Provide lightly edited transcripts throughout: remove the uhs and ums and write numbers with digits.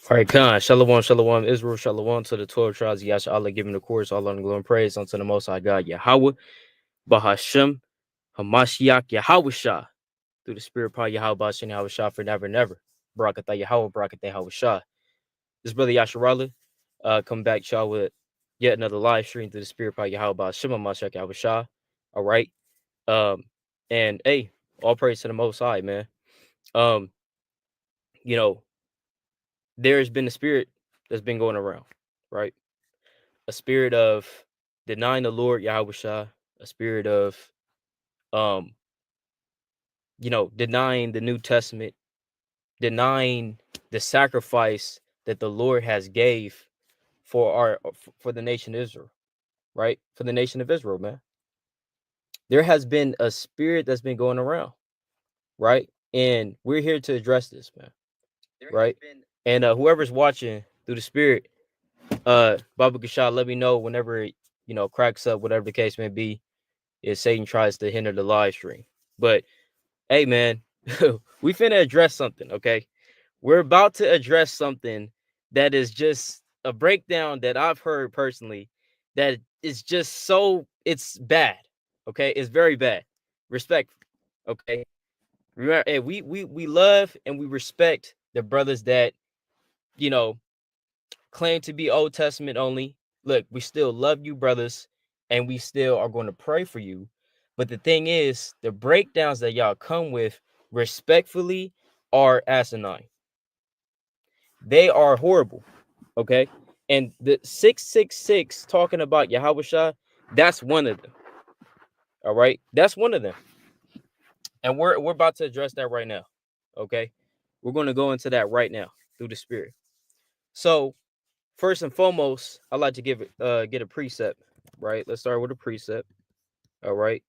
All right, Khan, Shalom, Shalom, Israel, Shalom to the 12 tribes. Yasha Allah giving the chorus, all on the glory and praise unto the Most High God, Yahweh, Bahashem, Hamashiach, Yahawashah, through the Spirit, power, Yahweh, Bahashem, Yahawashah, for never and ever. Barakatah Yahweh, Barakatah Yahawashah. This brother Yasharala, come back, y'all, with yet another live stream through the Spirit, power, Yahweh, Bahashem, Hamashiach, Yahawashah. All right. And hey, all praise to the Most High, man. You know, there's been a spirit that's been going around, right? A spirit of denying the Lord Yahushua, a spirit of denying the New Testament, denying the sacrifice that the Lord has gave for the nation of Israel, right? For the nation of Israel, man. There has been a spirit that's been going around, right? And we're here to address this, man. Right? And whoever's watching through the spirit, Baba Gashah, let me know whenever it, cracks up, whatever the case may be, if Satan tries to hinder the live stream. But hey, man, we finna address something, okay? We're about to address something that is just a breakdown that I've heard personally that is just it's bad, okay? It's very bad. Respectful, okay? Remember, hey, we love and we respect the brothers that, claim to be Old Testament only. Look, we still love you, brothers, and we still are going to pray for you. But the thing is, the breakdowns that y'all come with, respectfully, are asinine. They are horrible, okay? And the 666 talking about Yahawashi, that's one of them. All right? That's one of them. And we're about to address that right now, okay? We're going to go into that right now through the Spirit. So, first and foremost, I'd like to get a precept, right? Let's start with a precept. All right.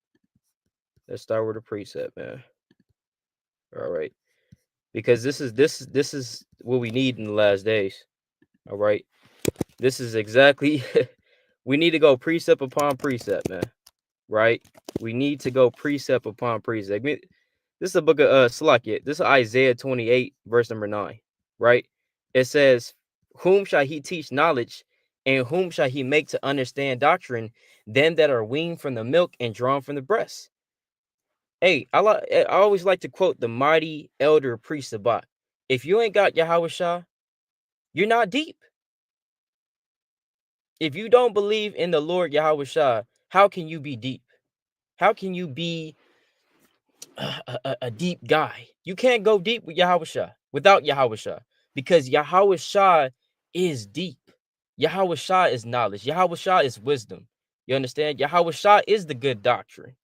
Let's start with a precept, man. All right. Because this is what we need in the last days. All right. This is exactly we need to go precept upon precept, man. Right? We need to go precept upon precept. This is a book of Salakia. This is Isaiah 28, verse number 9. Right? It says, whom shall he teach knowledge, and whom shall he make to understand doctrine? Them that are weaned from the milk and drawn from the breast. Hey, I always like to quote the mighty elder priest Sabat. If you ain't got Yahawashi, you're not deep. If you don't believe in the Lord Yahawashi, how can you be deep? How can you be a deep guy? You can't go deep with Yahawashi without Yahawashi, because Yahawashi is deep. Yahawashi is knowledge. Yahawashi is wisdom. You understand? Yahawashi is the good doctrine.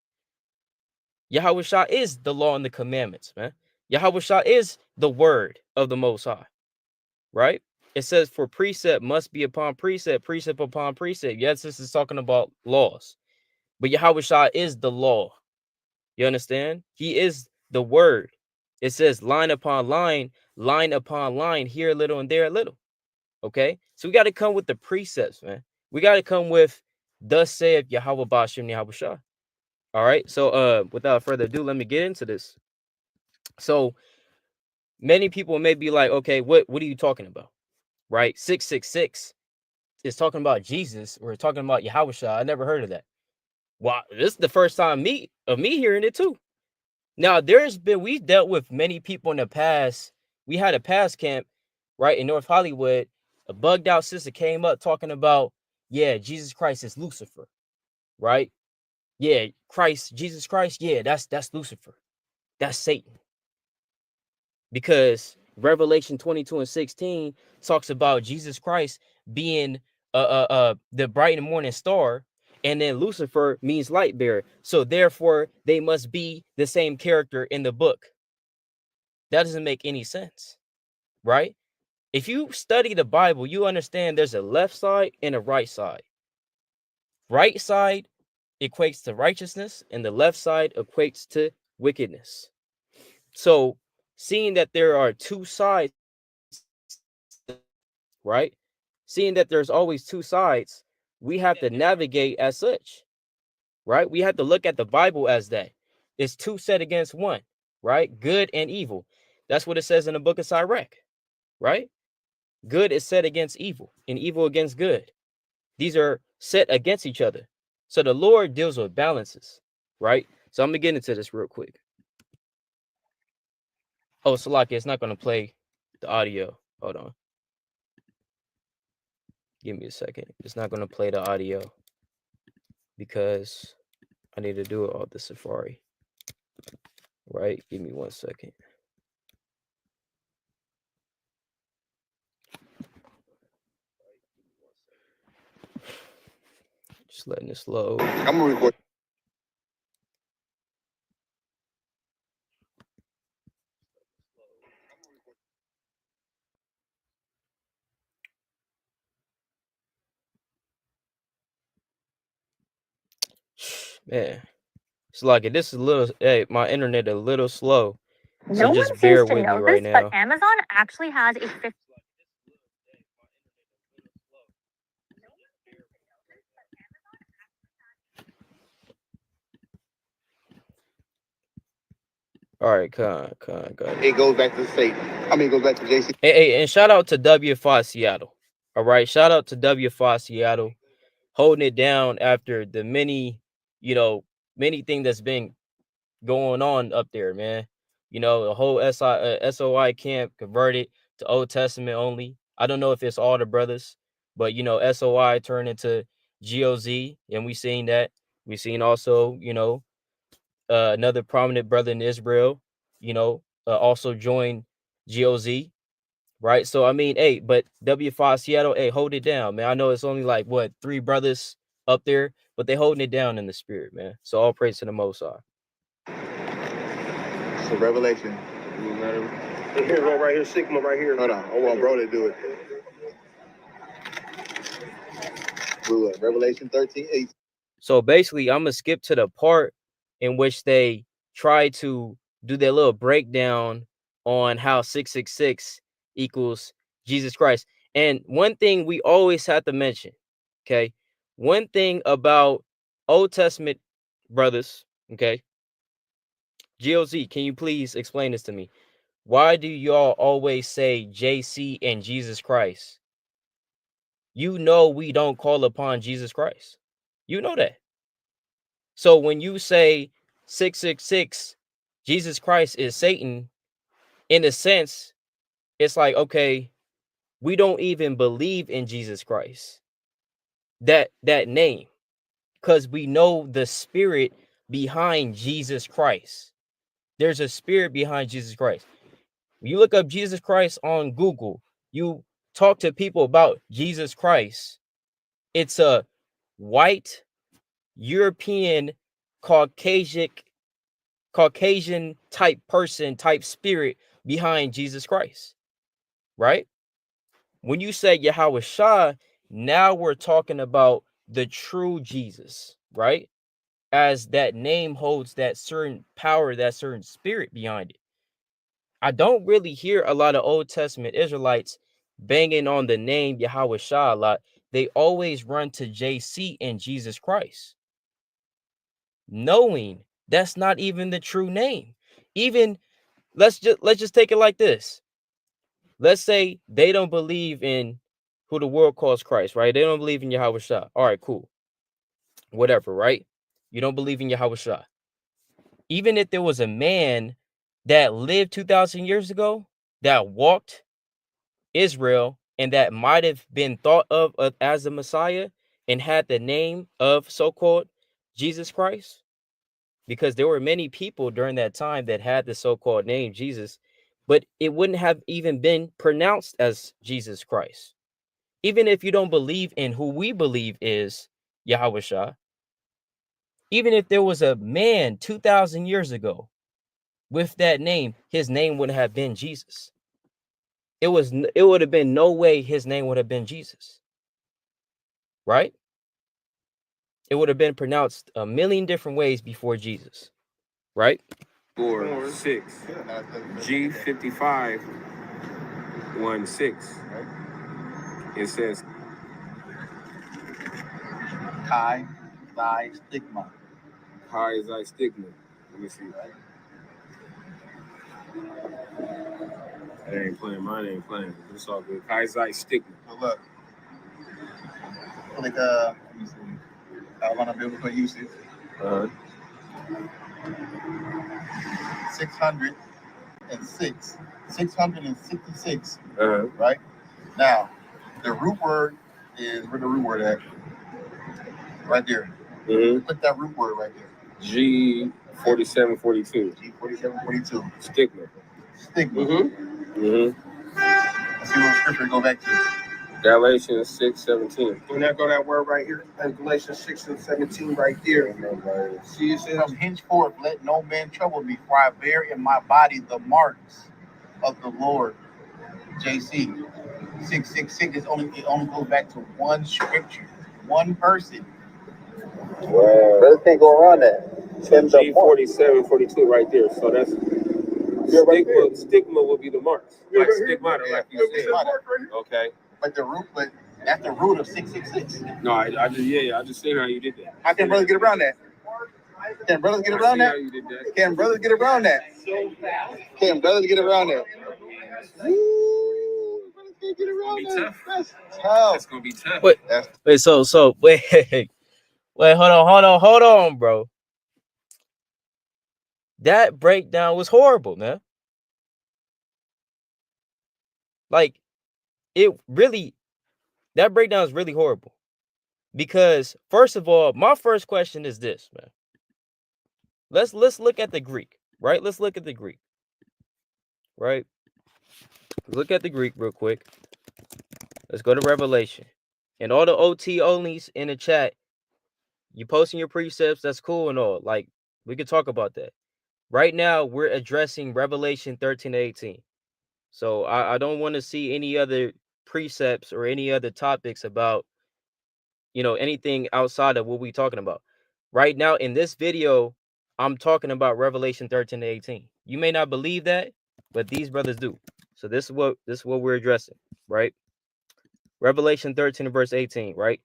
Yahawashi is the law and the commandments, man. Yahawashi is the word of the Most High, right? It says, for precept must be upon precept, precept upon precept. Yes, this is talking about laws, but Yahawashi is the law. You understand? He is the word. It says line upon line upon line, here a little and there a little. Okay? So we got to come with the precepts, man. We got to come with thus saith Yahweh Bashem Yahawashi. All right. So without further ado, let me get into this. So many people may be like, okay, what are you talking about? Right? 666 is talking about Jesus. We're talking about Yahawashi. I never heard of that. Wow, this is the first time me hearing it too. Now, we've dealt with many people in the past. We had a past camp, right, in North Hollywood. A bugged out sister came up talking about, yeah, Jesus Christ is Lucifer, right? Yeah, Jesus Christ, yeah, that's Lucifer. That's Satan. Because Revelation 22:16 talks about Jesus Christ being the bright and morning star, and then Lucifer means light bearer. So therefore, they must be the same character in the book. That doesn't make any sense, right? If you study the Bible, you understand there's a left side and a right side. Right side equates to righteousness, and the left side equates to wickedness. So, seeing that there are two sides, right? Seeing that there's always two sides, we have to navigate as such, right? We have to look at the Bible as that. It's two set against one, right? Good and evil. That's what it says in the book of Sirach, right? Good is set against evil, and evil against good. These are set against each other. So the Lord deals with balances, right? So I'm gonna get into this real quick. Oh, Salaki, it's not gonna play the audio. Hold on. Give me a second. It's not gonna play the audio because I need to do it off the Safari. Right? Give me 1 second. Just letting this load. I'm gonna record. Man, it's like this is a little. Hey, my internet a little slow. So No just one bear seems to with me know right this, now. but Amazon actually has a 50. All right, got it. It goes back to Satan. It goes back to JC. Hey, and shout out to WFI Seattle. All right, shout out to WFI Seattle, holding it down after the many things that's been going on up there, man. The whole SOI camp converted to Old Testament only. I don't know if it's all the brothers, but SOI turned into GOZ, and we seen that. We seen also, another prominent brother in Israel, also joined GOZ, right? So I mean, hey, but W5 Seattle, hey, hold it down, man. I know it's only like what 3 brothers up there, but they holding it down in the spirit, man. So all praise to the Most High. So Revelation. Here's one right here, stigma right here. Hold on, I want bro to do it. Revelation 13:8. So basically, I'm gonna skip to the part in which they try to do their little breakdown on how 666 equals Jesus Christ. And one thing we always have to mention, okay, one thing about Old Testament brothers, okay, GOZ, can you please explain this to me? Why do y'all always say JC and Jesus Christ? You know we don't call upon Jesus Christ. You know that. So when you say 666, Jesus Christ is Satan, in a sense, it's like, okay, we don't even believe in Jesus Christ, that name, because we know the spirit behind Jesus Christ. There's a spirit behind Jesus Christ. When you look up Jesus Christ on Google, you talk to people about Jesus Christ, it's a white European Caucasian type person, type spirit behind Jesus Christ, right? When you say Yahawashi, now we're talking about the true Jesus, right? As that name holds that certain power, that certain spirit behind it. I don't really hear a lot of Old Testament Israelites banging on the name Yahawashi a lot. They always run to JC and Jesus Christ, knowing that's not even the true name. Even let's just take it like this. Let's say they don't believe in who the world calls Christ, right? They don't believe in Yahawashi. All right, cool. Whatever, right? You don't believe in Yahawashi. Even if there was a man that lived 2,000 years ago that walked Israel and that might have been thought of as the Messiah and had the name of so-called Jesus Christ, because there were many people during that time that had the so-called name Jesus, but it wouldn't have even been pronounced as Jesus Christ. Even if you don't believe in who we believe is Yahawashi, even if there was a man 2,000 years ago with that name, his name wouldn't have been Jesus. It would have been no way his name would have been Jesus, right? It would have been pronounced a million different ways before Jesus, right? 4-6 G55 1-6. It says Chi, thy, stigma. Chi is thy stigma. Let me see. It ain't playing. Mine ain't playing. It's all good. Kaizai stigma. So look. Like, let me see. I want to be able to use it. 666. Right? Now, the root word is, where the root word at? Right there. Put that root word right there. G4742. G4742. Stigma. Let's see what scripture go back to. Galatians 6:17. When I go that word right here, Galatians 6:17 right there. See, it says, from henceforth let no man trouble me, for I bear in my body the marks of the Lord. JC 666 is only, it only goes back to one scripture, one person. Wow. Brother can't go around that. So G4742 right there. So that's stigma. Stigma would be the marks. Like stigmata, like you said. Okay. But the root, but that's the root of 666. No, I just seen how you did that. How can brothers get around that? Can brothers get around that? How you did that. Can brothers get around that? Can brothers get around that? Brothers can't get around that. That's tough. That's gonna be tough. Wait, hold on, bro. That breakdown was horrible, man. Like, that breakdown is really horrible. Because, first of all, my first question is this, man. Let's look at the Greek, right? Let's look at the Greek, right? Look at the Greek real quick. Let's go to Revelation. And all the OT onlys in the chat, you posting your precepts, that's cool and all. Like, we could talk about that. Right now, we're addressing Revelation 13-18. So I don't want to see any other precepts or any other topics about, anything outside of what we're talking about. Right now, in this video, I'm talking about Revelation 13-18. You may not believe that, but these brothers do. So this is what we're addressing, right? Revelation 13 verse 18, right?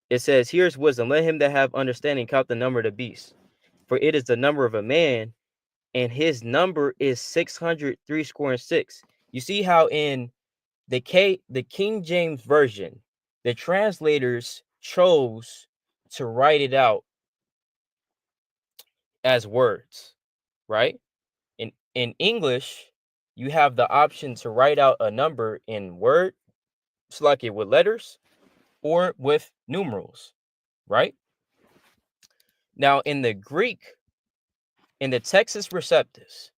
It says, "Here's wisdom. Let him that have understanding count the number of the beast, for it is the number of a man, and his number is 666." You see how in the King James Version, the translators chose to write it out as words, right? In English, you have the option to write out a number in word, like it with letters, or with numerals, right? Now, in the Greek, in the Textus Receptus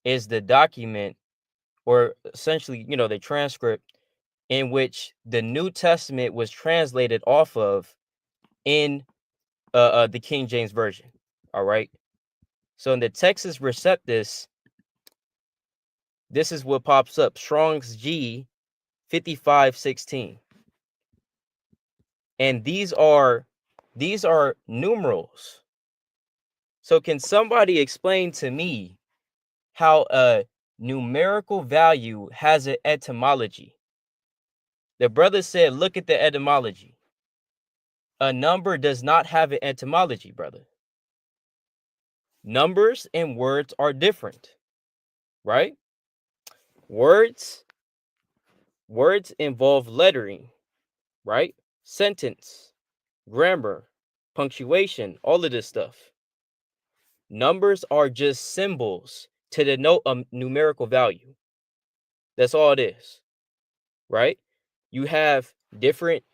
is the document, or essentially, the transcript in which the New Testament was translated off of in the King James Version. All right. So in the Textus Receptus, this is what pops up: Strong's G 5516. And these are numerals. So can somebody explain to me how a numerical value has an etymology? The brother said, look at the etymology. A number does not have an etymology, brother. Numbers and words are different, right? Words involve lettering, right? Sentence, grammar, punctuation, all of this stuff. Numbers are just symbols to denote a numerical value. That's all it is, right? You have different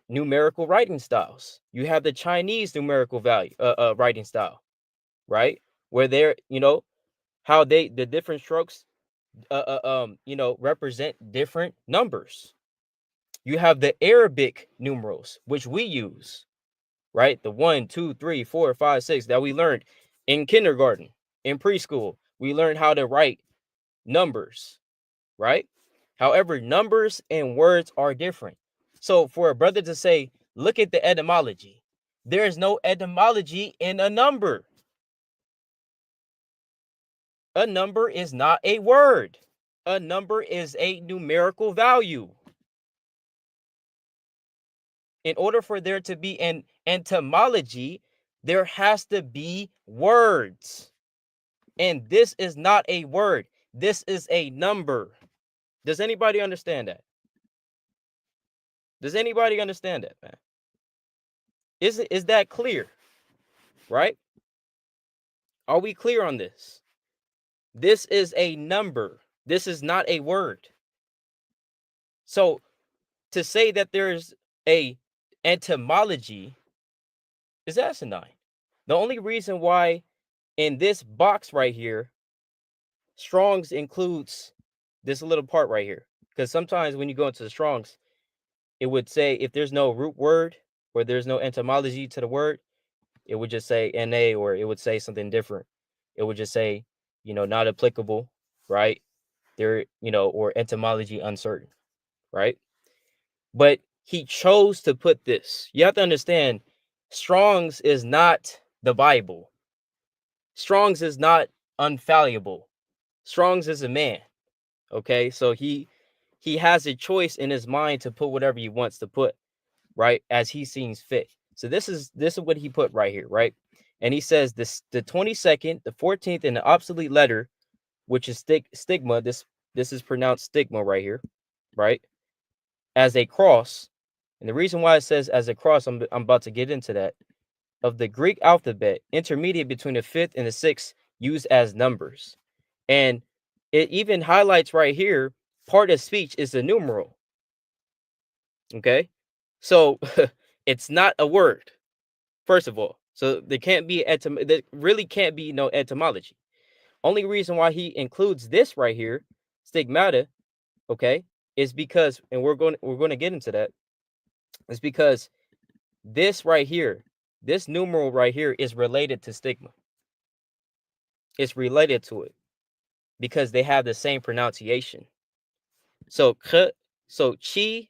numerical writing styles. You have the Chinese numerical value, writing style, right? Where they're, how the different strokes, represent different numbers. You have the Arabic numerals, which we use, right? The 1, 2, 3, 4, 5, 6 that we learned in kindergarten, in preschool. We learned how to write numbers, right? However, numbers and words are different. So for a brother to say, look at the etymology, there is no etymology in a number. A number is not a word. A number is a numerical value. In order for there to be an etymology, there has to be words. And this is not a word. This is a number. Does anybody understand that? Does anybody understand that, man? Is that clear? Right? Are we clear on this? This is a number. This is not a word. So to say that there's a etymology is asinine. The only reason why in this box right here, Strong's includes this little part right here, because sometimes when you go into the Strong's, it would say if there's no root word or there's no etymology to the word, it would just say NA, or it would say something different. It would just say, not applicable, right? There, or etymology uncertain, right? But he chose to put this. You have to understand, Strong's is not the Bible. Strong's is not infallible. Strong's is a man. Okay, so he has a choice in his mind to put whatever he wants to put, right, as he seems fit. So this is what he put right here, right? And he says this: the 22nd, the 14th, and the obsolete letter, which is stigma. This is pronounced stigma right here, right? As a cross. And the reason why it says as a cross, I'm about to get into that, of the Greek alphabet, intermediate between the 5th and the 6th, used as numbers. And it even highlights right here, part of speech is a numeral. Okay? So it's not a word, first of all. So there really can't be no etymology. Only reason why he includes this right here, stigmata, okay, is because, and we're going to get into that, is because this right here, this numeral right here is related to stigma. It's related to it because they have the same pronunciation. So chi,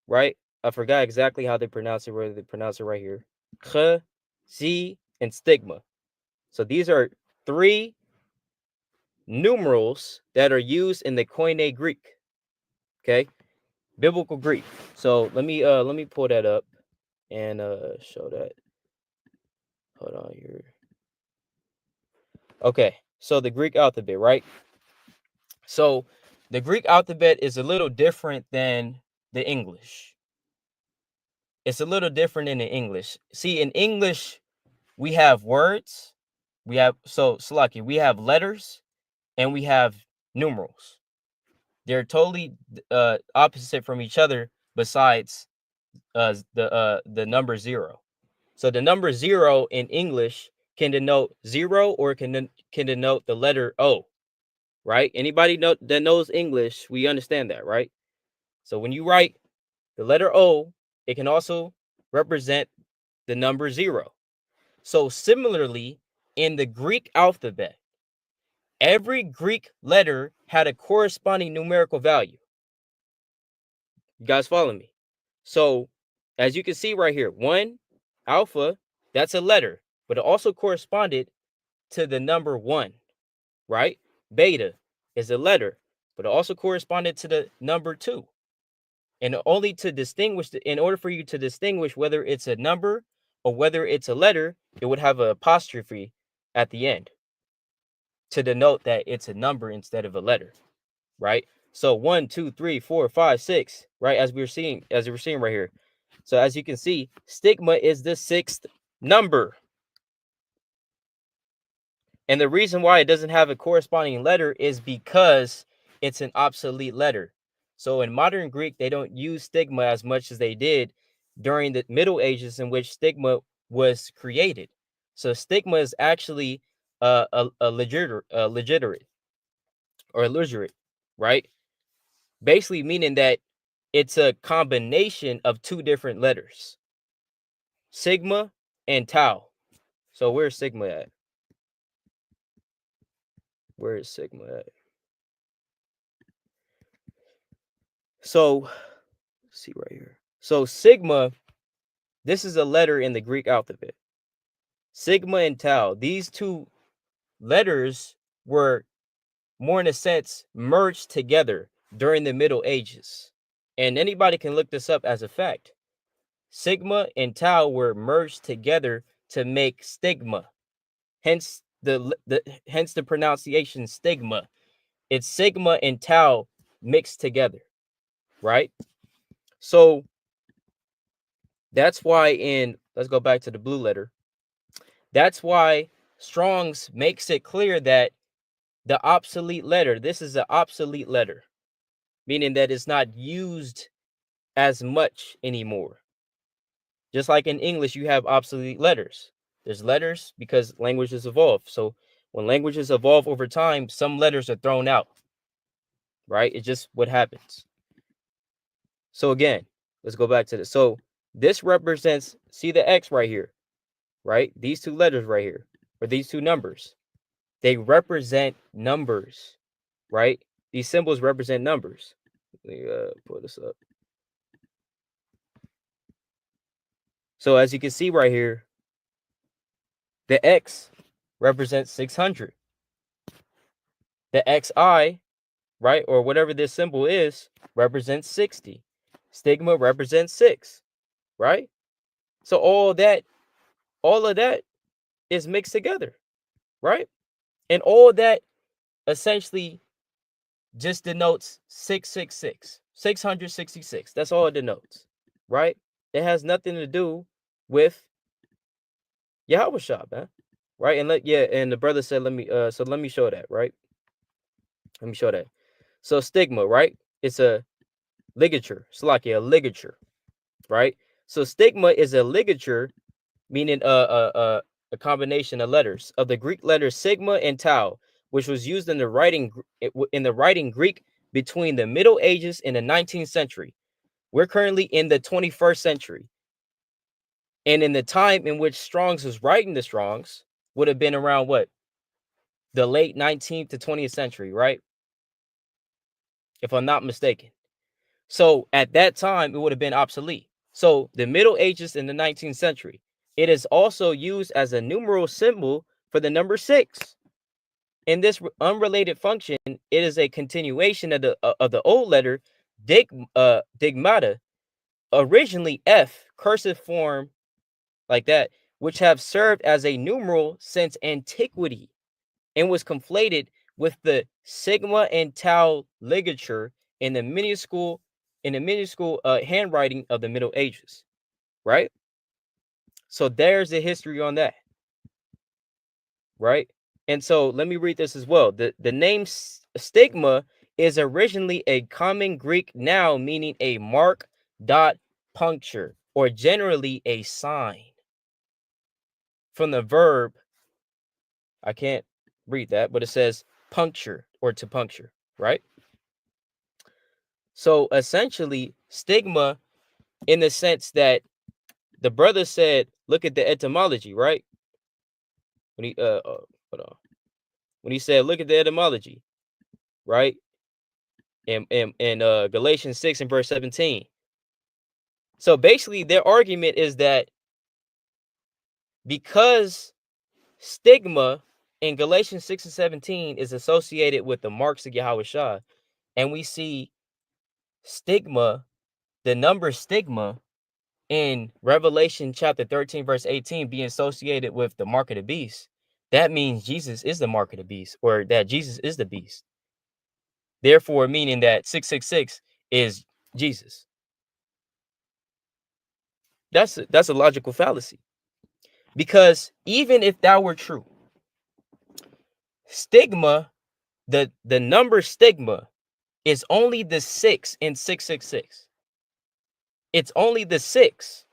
right? I forgot exactly how they pronounce it, whether they pronounce it right here. Ch, z, and stigma. So these are 3 numerals that are used in the Koine Greek. Okay? Biblical Greek. So let me pull that up and show that. Hold on here. Okay, so the Greek alphabet, right? So the Greek alphabet is a little different than the English. It's a little different in the English. See, in English, we have words, we have letters, and we have numerals. They're totally opposite from each other, besides the number 0. So the number 0 in English can denote 0, or can denote the letter O, right? Anybody that knows English, we understand that, right? So when you write the letter O, it can also represent the number 0. So similarly, in the Greek alphabet, every Greek letter had a corresponding numerical value. You guys follow me? So as you can see right here, 1, alpha, that's a letter, but it also corresponded to the number 1, right? Beta is a letter, but it also corresponded to the number 2. And only to distinguish, in order for you to distinguish whether it's a number or whether it's a letter, it would have an apostrophe at the end to denote that it's a number instead of a letter, right? So 1, 2, 3, 4, 5, 6, right? As we're seeing right here. So as you can see, stigma is the 6th number. And the reason why it doesn't have a corresponding letter is because it's an obsolete letter. So in modern Greek, they don't use stigma as much as they did during the Middle Ages, in which stigma was created. So stigma is actually a legitimate, right? Basically meaning that it's a combination of 2 different letters, sigma and tau. So where's sigma at? Where is sigma at? So let's see right here. So sigma, this is a letter in the Greek alphabet. Sigma and tau, these 2 letters were more in a sense merged together during the Middle Ages. And anybody can look this up as a fact. Sigma and tau were merged together to make stigma. Hence hence the pronunciation stigma. It's sigma and tau mixed together, right? So that's why let's go back to the blue letter. That's why Strong's makes it clear that the obsolete letter, this is an obsolete letter, meaning that it's not used as much anymore. Just like in English, you have obsolete letters. There's letters because languages evolve. So when languages evolve over time, some letters are thrown out, right? It's just what happens. So again, let's go back to this. So this represents, see the X right here, right? These two letters right here, or these two numbers, they represent numbers, right? These symbols represent numbers. Let me pull this up. So as you can see right here, the X represents 600. The XI, right, or whatever this symbol is, represents 60. Stigma represents 6, right? So all of that is mixed together, right? And all that essentially just denotes 666, 666. That's all it denotes, right? It has nothing to do with Yahawashi, man. Right? And and the brother said, let me show that, right? Let me show that. So stigma, right? It's a ligature. It's like a ligature, right? So stigma is a ligature, meaning a combination of letters of the Greek letters sigma and tau, which was used in the writing Greek between the Middle Ages and the 19th century. We're currently in the 21st century. And in the time in which Strong's was writing the Strong's would have been around what? The late 19th to 20th century, right? If I'm not mistaken. So at that time, it would have been obsolete. So the Middle Ages in the 19th century, it is also used as a numeral symbol for the number 6. In this unrelated function, it is a continuation of the old letter digmata, originally F, cursive form like that, which have served as a numeral since antiquity and was conflated with the sigma and tau ligature in the minuscule handwriting of the Middle Ages, right? So there's the history on that, right? And so let me read this as well. The name stigma is originally a common Greek noun meaning a mark, dot, puncture, or generally a sign. From the verb, I can't read that, but it says puncture or to puncture, right? So essentially, stigma, in the sense that the brother said, look at the etymology, right? When he hold on. When he said, look at the etymology, right? In Galatians 6 and verse 17. So basically, their argument is that because stigma in Galatians 6 and 17 is associated with the marks of Yahawashi, and we see stigma, the number stigma, in Revelation chapter 13, verse 18, being associated with the mark of the beast, that means Jesus is the mark of the beast, or that Jesus is the beast. Therefore, meaning that 666 is Jesus. That's a logical fallacy. Because even if that were true, stigma, the number stigma is only the 6 in 666. It's only the 6.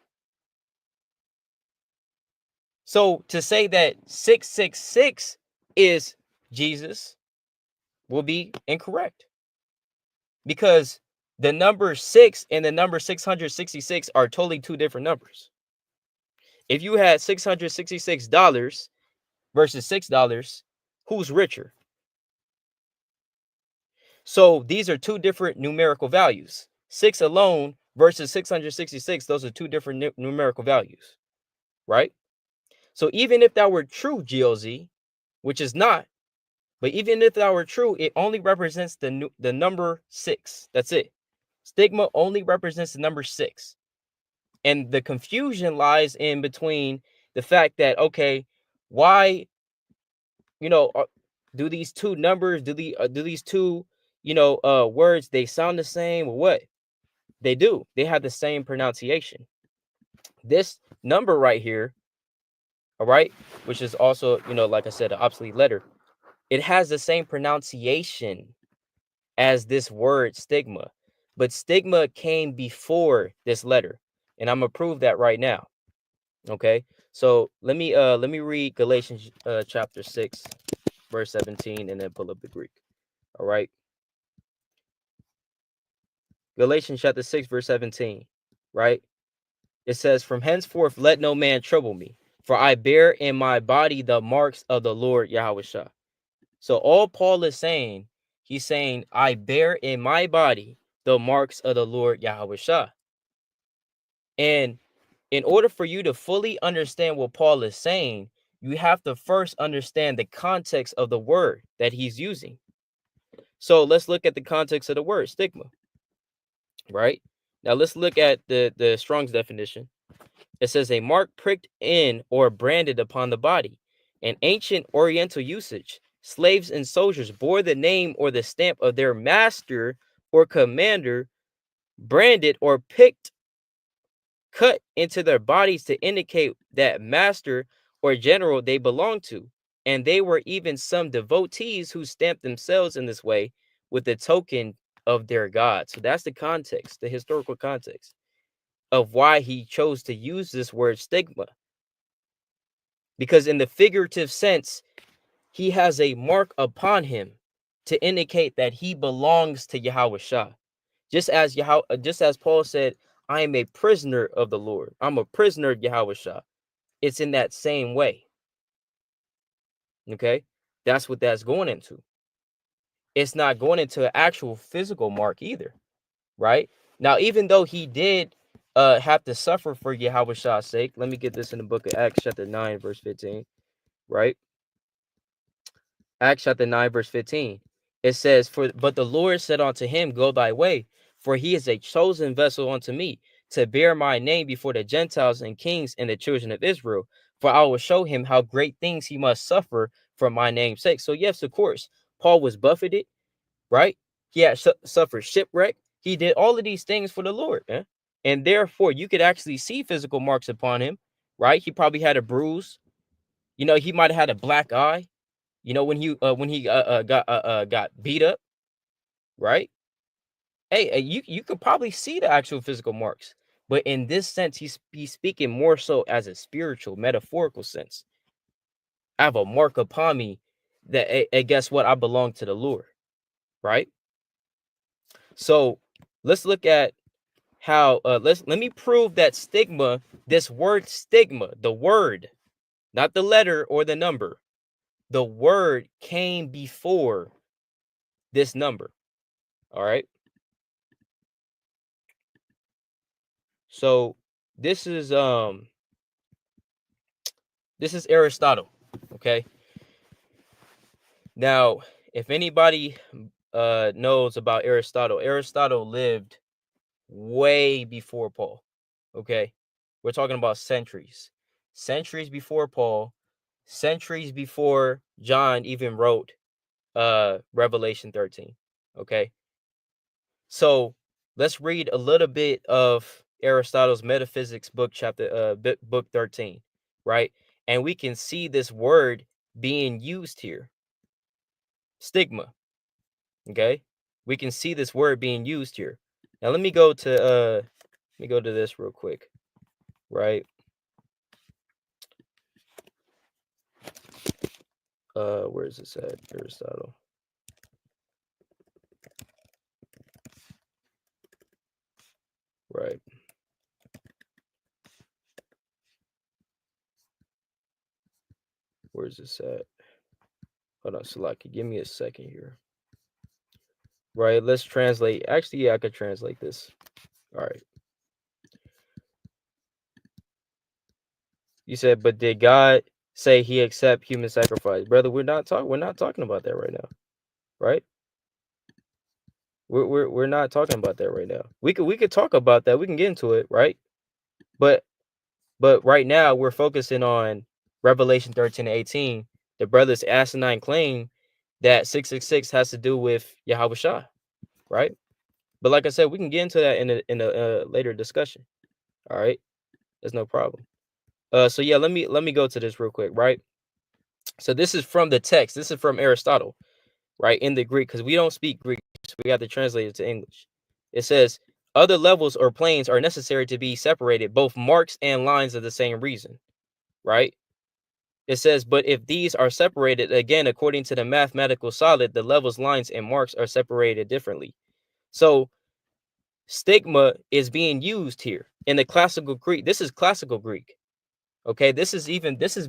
So to say that 666 is Jesus will be incorrect, because the number 6 and the number 666 are totally two different numbers. If you had $666 versus $6, who's richer? So these are two different numerical values. 6 alone versus 666, those are two different numerical values, right? So even if that were true, GOZ, which is not, but even if that were true, it only represents the number 6. That's it. Stigma only represents the number 6. And the confusion lies in between the fact that, okay, why do these two numbers, do these two, words, they sound the same or what? They do. They have the same pronunciation. This number right here, all right, which is also, like I said, an obsolete letter, it has the same pronunciation as this word stigma, but stigma came before this letter, and I'm gonna prove that right now. Okay, so let me read Galatians chapter 6 verse 17 and then pull up the Greek. All right, Galatians chapter 6 verse 17, right? It says, from henceforth let no man trouble me, for I bear in my body the marks of the Lord Yahawashi. So all Paul is saying, he's saying, I bear in my body the marks of the Lord Yahawashi. And in order for you to fully understand what Paul is saying, you have to first understand the context of the word that he's using. So let's look at the context of the word stigma, right? Now let's look at the Strong's definition. It says a mark pricked in or branded upon the body. In ancient Oriental usage, slaves and soldiers bore the name or the stamp of their master or commander, branded or picked, cut into their bodies to indicate that master or general they belonged to. And they were even some devotees who stamped themselves in this way with the token of their god. So that's the context, the historical context of why he chose to use this word stigma. Because in the figurative sense, he has a mark upon him to indicate that he belongs to Yahawashi. Just as Paul said, I am a prisoner of the Lord. I'm a prisoner of Yahawashi. It's in that same way. Okay? That's what that's going into. It's not going into an actual physical mark either. Right? Now, even though he did have to suffer for Yahawashi's sake, let me get this in the book of Acts chapter 9, verse 15. Right? Acts chapter 9, verse 15. It says, but the Lord said unto him, go thy way, for he is a chosen vessel unto me, to bear my name before the Gentiles and kings and the children of Israel. For I will show him how great things he must suffer for my name's sake. So yes, of course, Paul was buffeted, right? He had suffered shipwreck. He did all of these things for the Lord, man. And therefore, you could actually see physical marks upon him, right? He probably had a bruise. He might have had a black eye. When he got beat up, right? Hey, you could probably see the actual physical marks, but in this sense, he's speaking more so as a spiritual, metaphorical sense. I have a mark upon me that, guess what? I belong to the Lord, right? So let's look at how. Let me prove that stigma. This word stigma, the word, not the letter or the number, the word came before this number. All right. So this is Aristotle. Okay. Now, if anybody knows about Aristotle, Aristotle lived way before Paul. Okay. We're talking about centuries before Paul, centuries before John even wrote Revelation 13. Okay. So let's read a little bit of Aristotle's Metaphysics book, book 13, right? And we can see this word being used here, stigma. Okay, we can see this word being used here. Now let me go to this real quick, right? Where is this at? Aristotle. Right. Where's this at? Hold on, Salaki. Give me a second here. Right, let's translate. Actually, yeah, I could translate this. All right. You said, but did God say he accept human sacrifice? Brother, we're not talking about that right now. Right? We're not talking about that right now. We could talk about that. We can get into it, right? But right now we're focusing on Revelation 13 and 18, the brother's asinine claim that 666 has to do with Yahawashi, right? But like I said, we can get into that in a later discussion. All right, there's no problem. So yeah, let me go to this real quick, right? So this is from the text. This is from Aristotle, right, in the Greek, because we don't speak Greek, so we have to translate it to English. It says other levels or planes are necessary to be separated, both marks and lines of the same reason, right? It says, but if these are separated, again, according to the mathematical solid, the levels, lines, and marks are separated differently. So stigma is being used here in the classical Greek. This is classical Greek. Okay, this is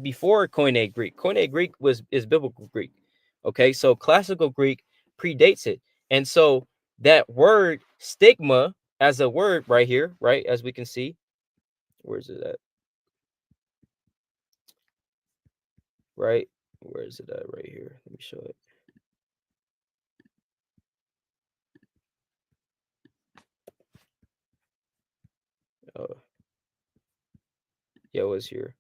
before Koine Greek. Koine Greek is biblical Greek. Okay, so classical Greek predates it. And so that word stigma as a word right here, right, as we can see, where's it at? Right, where is it at? Right here. Let me show it. Yeah, it was here.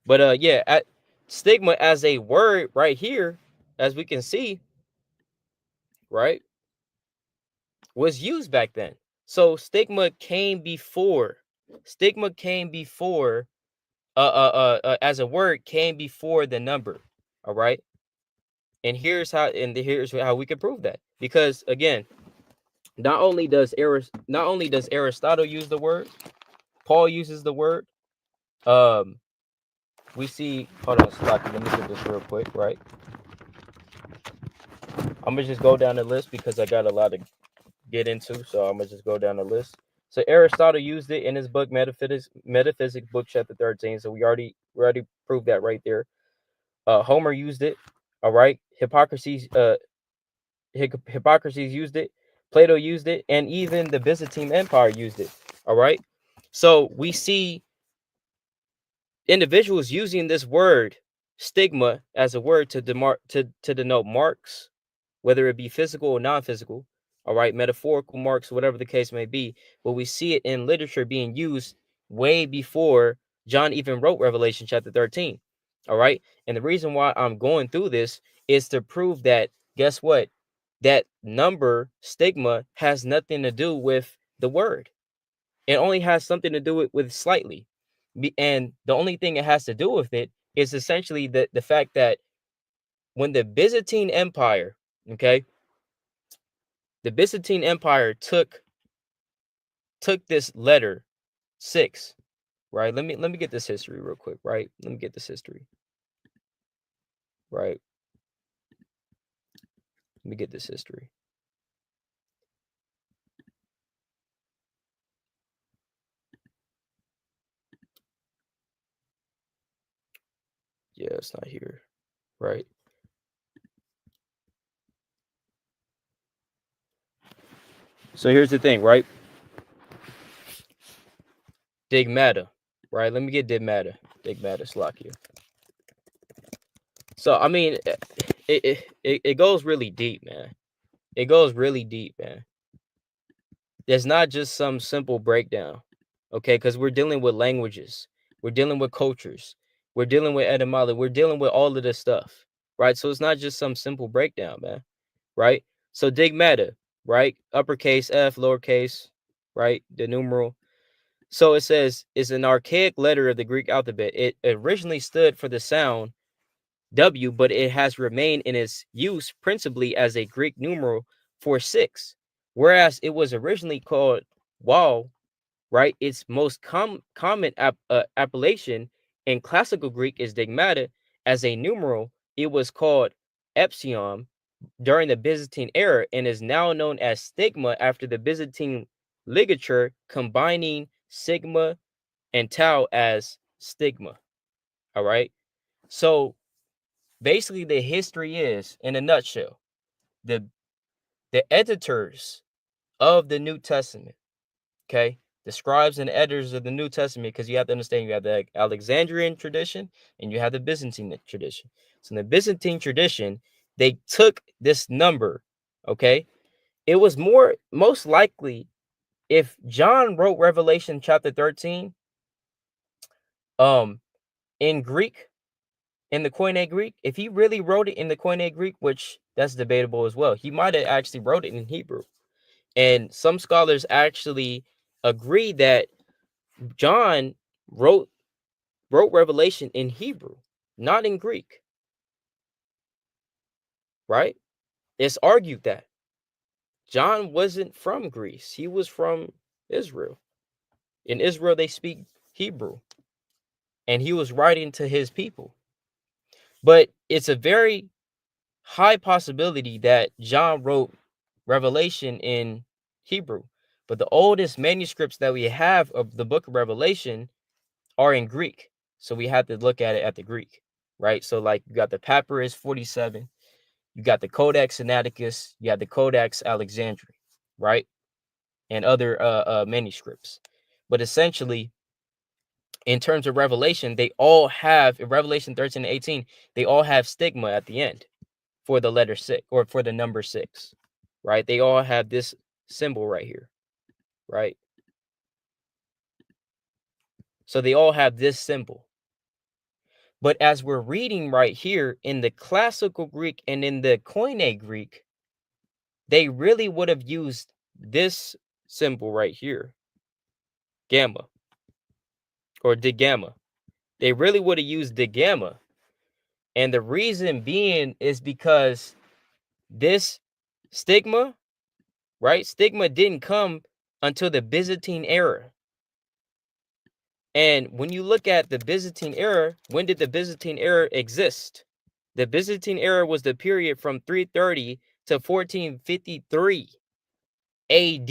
But yeah, at stigma as a word right here, as we can see, right, was used back then. So stigma came before. Stigma came before as a word came before the number. All right. And here's how we can prove that. Because again, not only does Aristotle use the word, Paul uses the word. We see, hold on, Slocky, let me get this real quick, right? I'm gonna just go down the list because I got a lot to get into, so I'm gonna just go down the list. So Aristotle used it in his book Metaphysics, book chapter 13. So we already proved that right there. Homer used it. All right. Hippocrates used it. Plato used it, and even the Byzantine Empire used it. All right. So we see individuals using this word stigma as a word to denote marks, whether it be physical or non-physical, all right, metaphorical marks, whatever the case may be. But we see it in literature being used way before John even wrote Revelation chapter 13. All right. And the reason why I'm going through this is to prove that, guess what? That number stigma has nothing to do with the word. It only has something to do with slightly. And the only thing it has to do with it is essentially the fact that when the Byzantine Empire, okay, the Byzantine Empire took this letter 6, right? Let me get this history real quick, right? Let me get this history, right? Let me get this history. Yeah, it's not here, right? So here's the thing, right? Digmata, right? Let me get Digmata, Slovakia. So I mean, it goes really deep, man. It goes really deep, man. There's not just some simple breakdown, okay? Because we're dealing with languages, we're dealing with cultures, we're dealing with etymology, we're dealing with all of this stuff, right? So it's not just some simple breakdown, man, right? So digmata, right? Uppercase F, lowercase, right? The numeral. So it says it's an archaic letter of the Greek alphabet. It originally stood for the sound W, but it has remained in its use principally as a Greek numeral for 6, whereas it was originally called Wal, right? Its most common appellation in classical Greek is digmata. As a numeral, it was called epsilon during the Byzantine era and is now known as stigma after the Byzantine ligature combining sigma and tau as stigma. All right. So basically the history is, in a nutshell, the editors of the New Testament, okay, the scribes and editors of the New Testament, because you have to understand, you have the Alexandrian tradition and you have the Byzantine tradition. So in the Byzantine tradition, they took this number, okay. It was most likely, if John wrote Revelation chapter 13 in Greek, in the Koine Greek, if he really wrote it in the Koine Greek, which that's debatable as well, he might have actually wrote it in Hebrew. And some scholars actually agree that John wrote Revelation in Hebrew, not in Greek. Right? It's argued that John wasn't from Greece. He was from Israel. In Israel, they speak Hebrew. And he was writing to his people. But it's a very high possibility that John wrote Revelation in Hebrew. But the oldest manuscripts that we have of the book of Revelation are in Greek. So we have to look at it at the Greek, right? So like you got the Papyrus 47, you got the Codex Sinaiticus, you got the Codex Alexandri, right? And other manuscripts. But essentially, in terms of Revelation, they all have, in Revelation 13 and 18, they all have stigma at the end for the letter 6 or for the number 6, right? They all have this symbol right here, right? So they all have this symbol. But as we're reading right here in the classical Greek and in the Koine Greek, they really would have used this symbol right here, gamma or the gamma. They really would have used the gamma. And the reason being is because this stigma, right? Stigma didn't come until the Byzantine era. And when you look at the Byzantine era, when did the Byzantine era exist? The Byzantine era was the period from 330 to 1453 AD.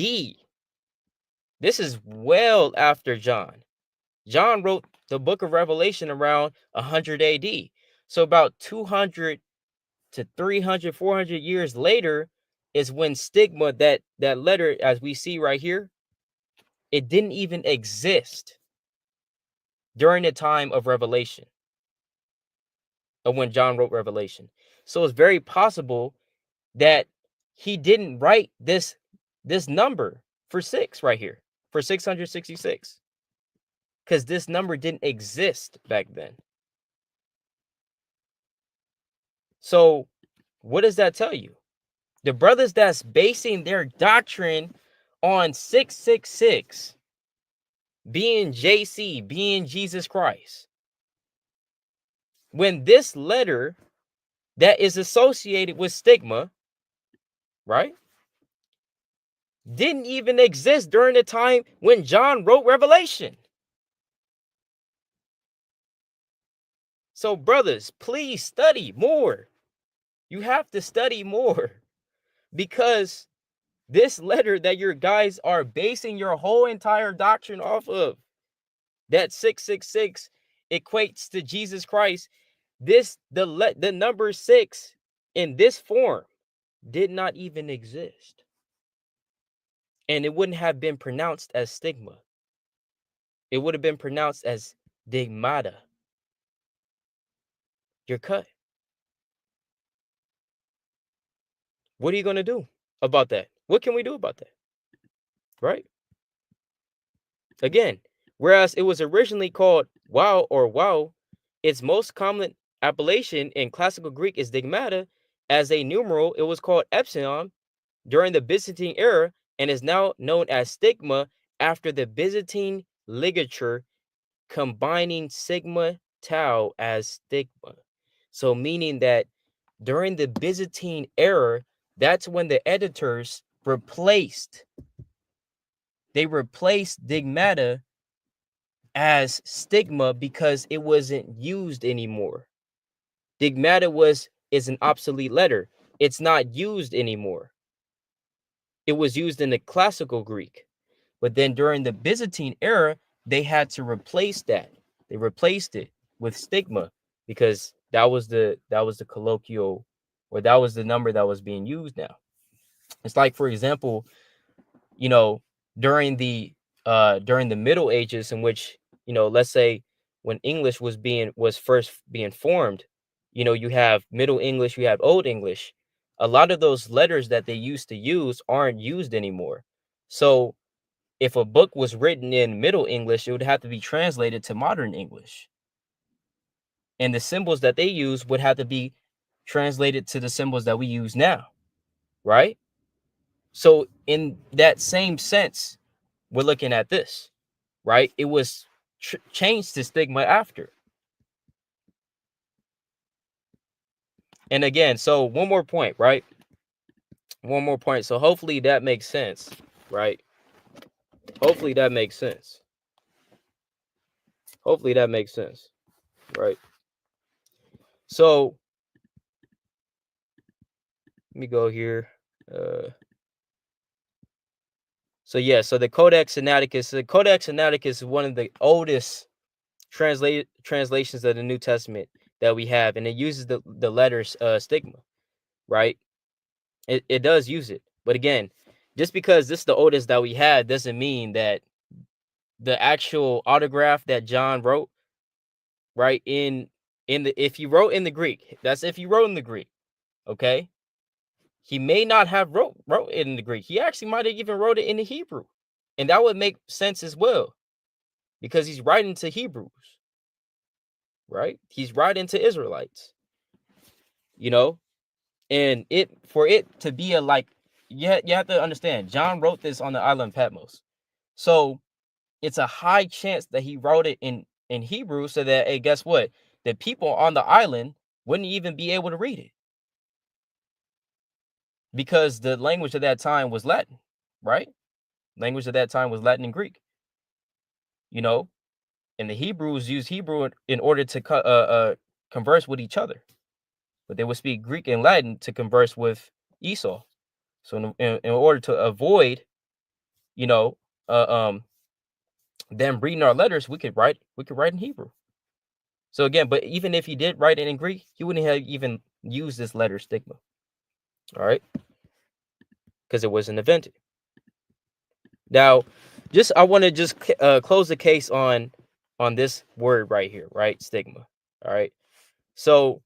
This is well after John. John wrote the book of Revelation around 100 AD. So about 200 to 300, 400 years later is when stigma, that letter, as we see right here, it didn't even exist during the time of Revelation, of when John wrote Revelation. So it's very possible that he didn't write this number for 6 right here, for 666, because this number didn't exist back then. So what does that tell you? The brothers that's basing their doctrine on 666 being JC, being Jesus Christ, when this letter that is associated with stigma, right, didn't even exist during the time when John wrote Revelation. So brothers, please study more. You have to study more, because this letter that your guys are basing your whole entire doctrine off of, that 666 equates to Jesus Christ, the number 6 in this form did not even exist. And it wouldn't have been pronounced as stigma. It would have been pronounced as digmata. You're cut. What are you going to do about that? What can we do about that? Right? Again, whereas it was originally called wow or wow, its most common appellation in classical Greek is digmata. As a numeral, it was called epsilon during the Byzantine era and is now known as stigma after the Byzantine ligature combining sigma tau as stigma. So meaning that during the Byzantine era, that's when the editors replaced digmata as stigma because it wasn't used anymore. Digmata is an obsolete letter. It's not used anymore. It was used in the classical Greek. But then during the Byzantine era, they had to replace that. They replaced it with stigma because that was the colloquial, or that was the number that was being used now. It's like, for example, during the Middle Ages, in which, let's say when English was first being formed, you have Middle English, you have Old English. A lot of those letters that they used to use aren't used anymore. So if a book was written in Middle English, it would have to be translated to modern English. And the symbols that they use would have to be translated to the symbols that we use now, right? So in that same sense, we're looking at this, right? It was changed to stigma after. And again, so one more point, right? One more point. So hopefully that makes sense, right? Hopefully that makes sense. Hopefully that makes sense, right? So let me go here. So yeah, so the Codex Sinaiticus. The Codex Sinaiticus is one of the oldest translations of the New Testament that we have, and it uses the letters stigma, right? It does use it, but again, just because this is the oldest that we had doesn't mean that the actual autograph that John wrote, right, in the, if he wrote in the Greek, that's if he wrote in the Greek, okay, he may not have wrote it in the Greek. He actually might have even wrote it in the Hebrew, and that would make sense as well, because he's writing to Hebrews, right? He's writing to Israelites, you know, and for it to be a like, you have to understand, John wrote this on the island of Patmos, so it's a high chance that he wrote it in Hebrew, so that, hey, guess what? The people on the island wouldn't even be able to read it, because the language of that time was Latin, right? Language of that time was Latin and Greek, you know, and the Hebrews used Hebrew in order to converse with each other, but they would speak Greek and Latin to converse with Esau. So in order to avoid, you know, them reading our letters, we could write in Hebrew. So again, but even if he did write it in Greek, he wouldn't have even used this letter stigma. All right, because it wasn't invented. Now, I want to just close the case on this word right here, right? Stigma. All right. So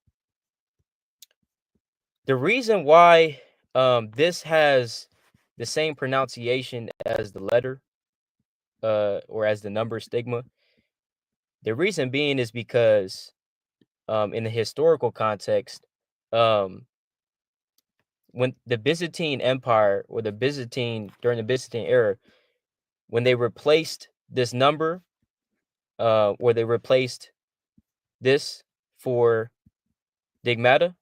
the reason why this has the same pronunciation as the letter or as the number stigma, the reason being is because in the historical context, when the Byzantine Empire, or during the Byzantine era, when they replaced this number, or they replaced this for stigmata,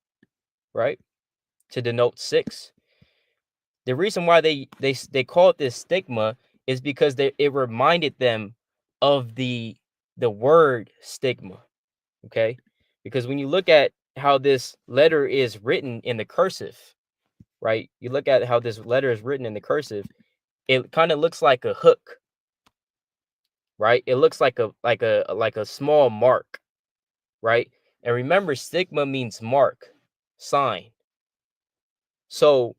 right, to denote 6, the reason why they call it this stigma is because it reminded them of the word stigma, okay? Because when you look at how this letter is written in the cursive, right? You look at how this letter is written in the cursive, it kind of looks like a hook, right? It looks like a small mark, right? And remember, stigma means mark, sign. So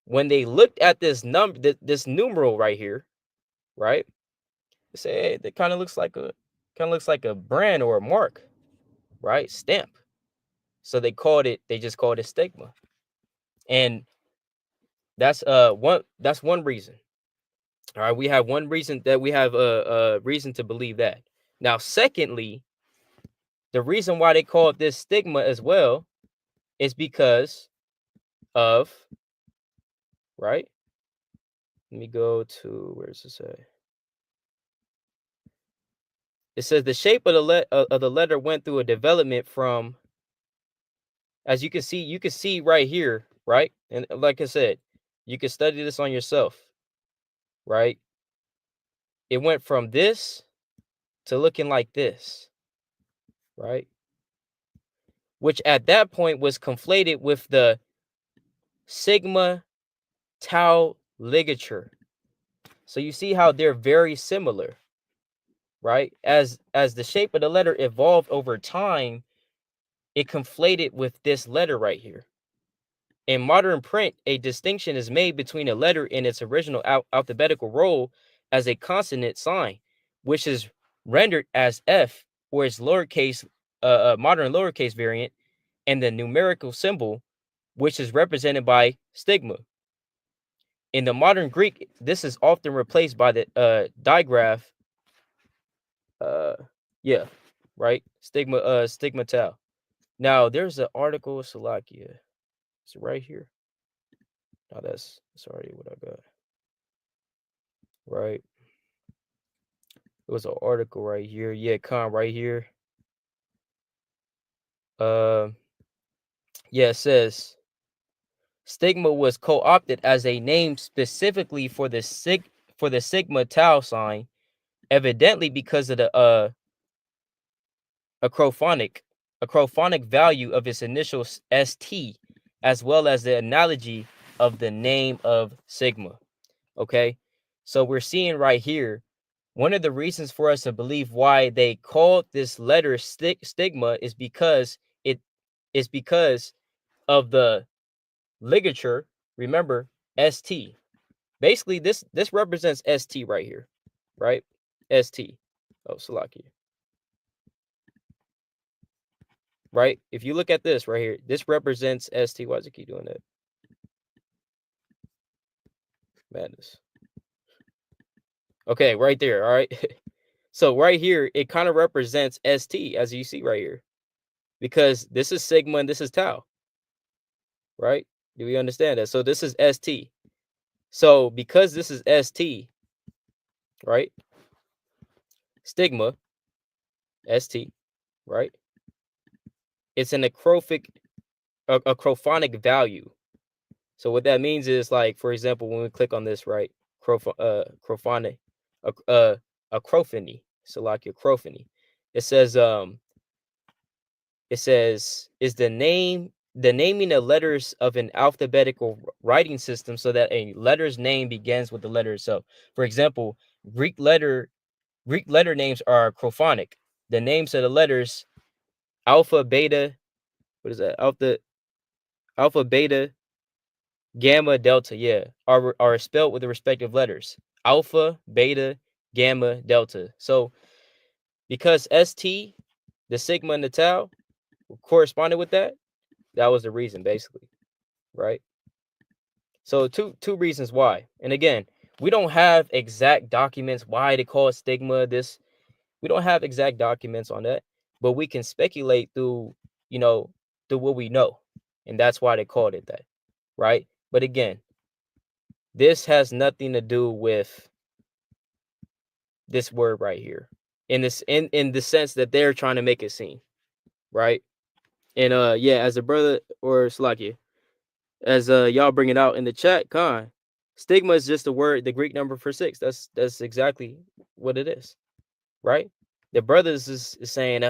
when they looked at this number, this numeral right here, right? They say, hey, that kind of looks like a brand or a mark, right? Stamp. So they just called it stigma. And that's one reason. All right, we have one reason that we have a reason to believe that. Now, secondly, the reason why they call it this stigma as well is because of, right? Let me go to, where does it say? It says the shape of the letter went through a development from, as you can see right here, right? And like I said, you can study this on yourself, right? It went from this to looking like this, right? Which at that point was conflated with the sigma tau ligature. So you see how they're very similar, right? As the shape of the letter evolved over time, it conflated with this letter right here. In modern print, a distinction is made between a letter in its original alphabetical role as a consonant sign, which is rendered as F, or its lowercase, modern lowercase variant, and the numerical symbol, which is represented by stigma. In the modern Greek, this is often replaced by the digraph. right? Stigma tau. Now there's an article, Salakia. It's right here. Now that's already what I got. Right. It was an article right here. Yeah, right here. Yeah, it says stigma was co-opted as a name specifically for the sigma tau sign, evidently because of the acrophonic value of its initial st, as well as the analogy of the name of sigma. Okay, so we're seeing right here one of the reasons for us to believe why they called this letter stigma is because of the ligature. Remember, st. Basically, this represents st right here, right? St. Oh, Salakia. Right? If you look at this right here, this represents st. Why does it keep doing that? Madness. Okay, right there. All right. So right here, it kind of represents st, as you see right here, because this is sigma and this is tau. Right? Do we understand that? So this is st. So because this is st, right? Stigma, st, right? It's an acrophonic value. So what that means is, like, for example, when we click on this, right? Acrophony. Salakia acrophony. It says is the naming of letters of an alphabetical writing system so that a letter's name begins with the letter itself. For example, Greek letter names are acrophonic. The names of the letters alpha, beta, what is that? Alpha, beta, gamma, delta, yeah, are spelled with the respective letters. Alpha, beta, gamma, delta. So because ST, the sigma and the tau corresponded with that, that was the reason, basically, right? So two reasons why. And again, we don't have exact documents why they call it stigma. We don't have exact documents on that, but we can speculate through what we know, and that's why they called it that, right? But again, this has nothing to do with this word right here, in the sense that they're trying to make it seem, right? And yeah, as a brother or Slakia, as y'all bring it out in the chat, stigma is just the word, the Greek number for 6. That's exactly what it is, right? The brothers is saying,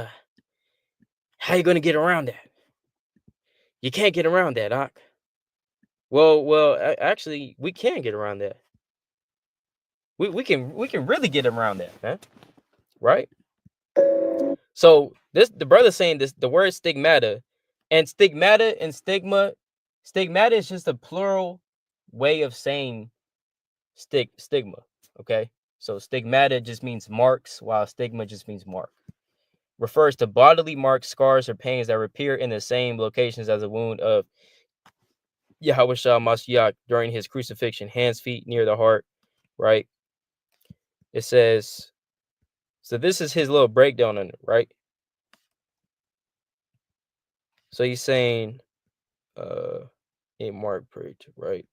how you gonna get around that? You can't get around that, Doc. Well, actually, we can get around that. We can really get around that, man. Right? So the brother saying this, the word stigmata, and stigmata and stigma is just a plural way of saying stigma. Okay, so stigmata just means marks, while stigma just means mark. Refers to bodily marks, scars, or pains that appear in the same locations as a wound of Yahawashi Mashiach during his crucifixion, hands, feet, near the heart, right? It says, so this is his little breakdown on it, right? So he's saying, in Mark preach, right?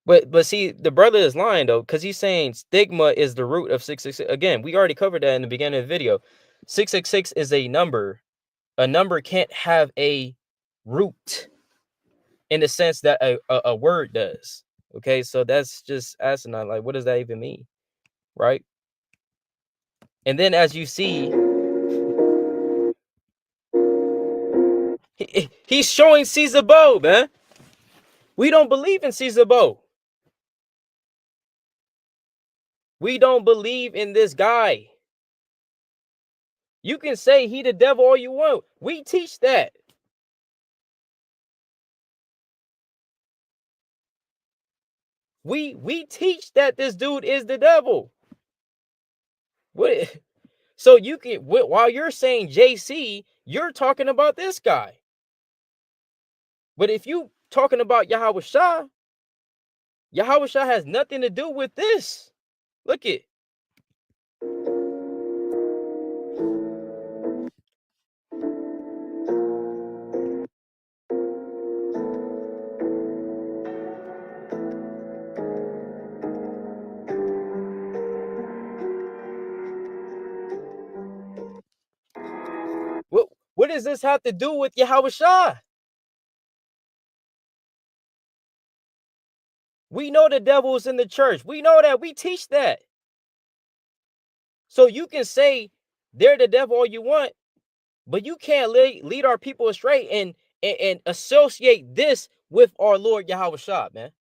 But see, the brother is lying though, because he's saying stigma is the root of 666. Again, we already covered that in the beginning of the video. 666 is a number. A number can't have a root in the sense that a word does. Okay, so that's just asinine. Like, what does that even mean, right? And then, as you see, he's showing Caesar Bow, man. We don't believe in Caesar Bow. We don't believe in this guy. You can say he the devil all you want. We teach that. We teach that this dude is the devil. What? So you can, while you're saying JC, you're talking about this guy. But if you talking about Yahawashi has nothing to do with this. Look it. What does this have to do with Yahawashi? We know the devil is in the church. We know that. We teach that. So you can say they're the devil all you want, but you can't lead our people astray and associate this with our Lord Yahawashi, man.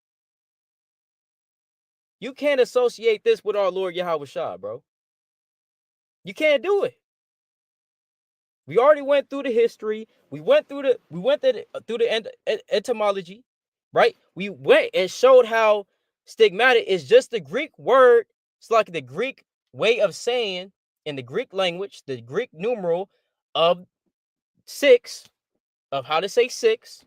You can't associate this with our Lord Yahawashi, bro. You can't do it. We already went through the history. We went through the etymology, right? We went and showed how stigmatic is just the Greek word. It's like the Greek way of saying in the Greek language, the Greek numeral of 6, of how to say 6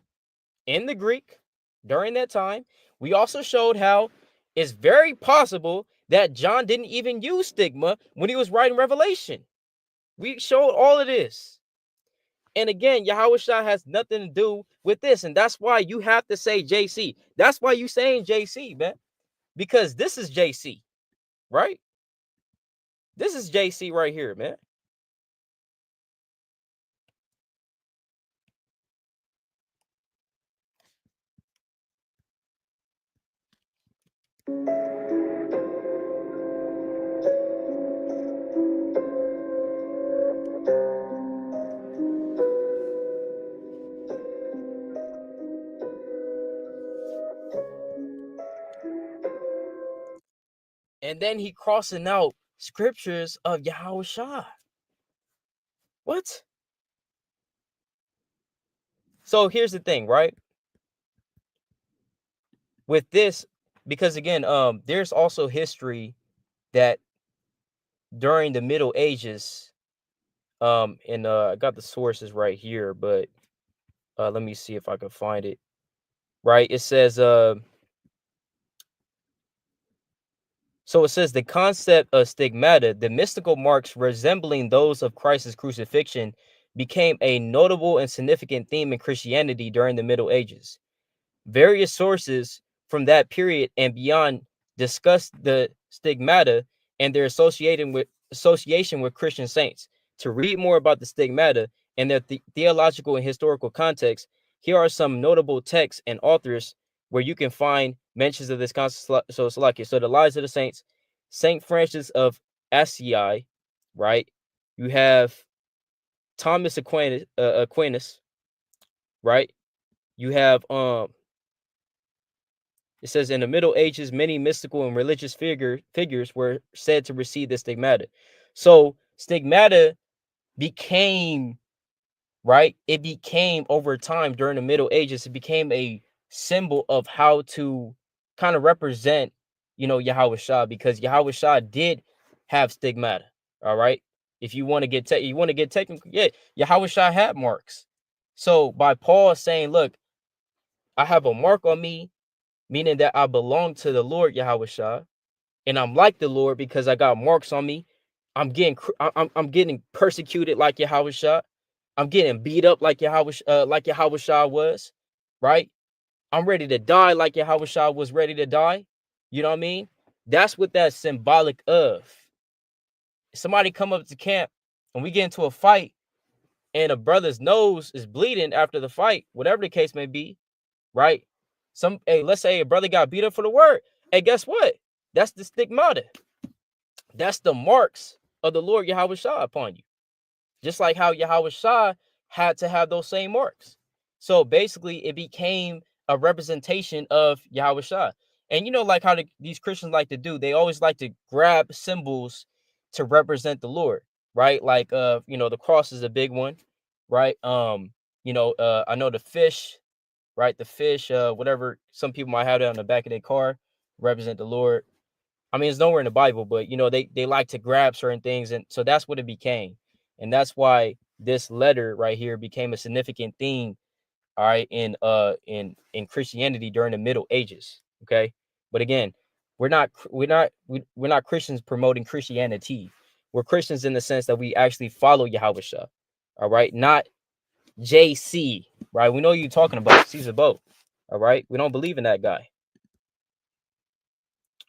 in the Greek during that time. We also showed how it's very possible that John didn't even use stigma when he was writing Revelation. We showed all of this. And again, Yahawashi has nothing to do with this. And that's why you have to say JC. That's why you saying JC, man. Because this is JC, right? This is JC right here, man. And then he crossing out scriptures of Yahawashi. What? So here's the thing, right? With this, because again, there's also history that during the Middle Ages, and I got the sources right here, but let me see if I can find it. Right? It says, so it says the concept of stigmata, the mystical marks resembling those of Christ's crucifixion, became a notable and significant theme in Christianity during the Middle Ages. Various sources from that period and beyond discuss the stigmata and their association with Christian saints. To read more about the stigmata and their theological and historical context, here are some notable texts and authors where you can find mentions of this concept. So the Lives of the Saints, Saint Francis of Assisi, right? You have Thomas Aquinas, right? You have it says in the Middle Ages, many mystical and religious figures were said to receive the stigmata. So stigmata became, right? It became over time during the Middle Ages, it became a symbol of how to kind of represent, Yahawashi, because Yahawashi did have stigmata. All right. If you want to get technical, yeah, Yahawashi had marks. So by Paul saying, look, I have a mark on me, meaning that I belong to the Lord Yahawashi, and I'm like the Lord because I got marks on me. I'm getting persecuted like Yahawashi. I'm getting beat up like Yahawashi was, right? I'm ready to die like Yahawashi was ready to die. You know what I mean? That's what that's symbolic of. Somebody come up to camp and we get into a fight and a brother's nose is bleeding after the fight, whatever the case may be, right? Let's say a brother got beat up for the word. Hey, guess what? That's the stigmata. That's the marks of the Lord Yahawashi upon you. Just like how Yahawashi had to have those same marks. So basically, it became a representation of Yahawashi. And like how these Christians like to do, they always like to grab symbols to represent the Lord, right? Like, the cross is a big one, right? I know the fish, right? The fish, whatever, some people might have that on the back of their car, represent the Lord. I mean, it's nowhere in the Bible, but they like to grab certain things, and so that's what it became, and that's why this letter right here became a significant theme, all right, in Christianity during the Middle Ages. Okay, but again, we're not Christians promoting Christianity. We're Christians in the sense that we actually follow Yahawashi, all right, not JC, right? We know you're talking about Caesar Bo, all right. We don't believe in that guy,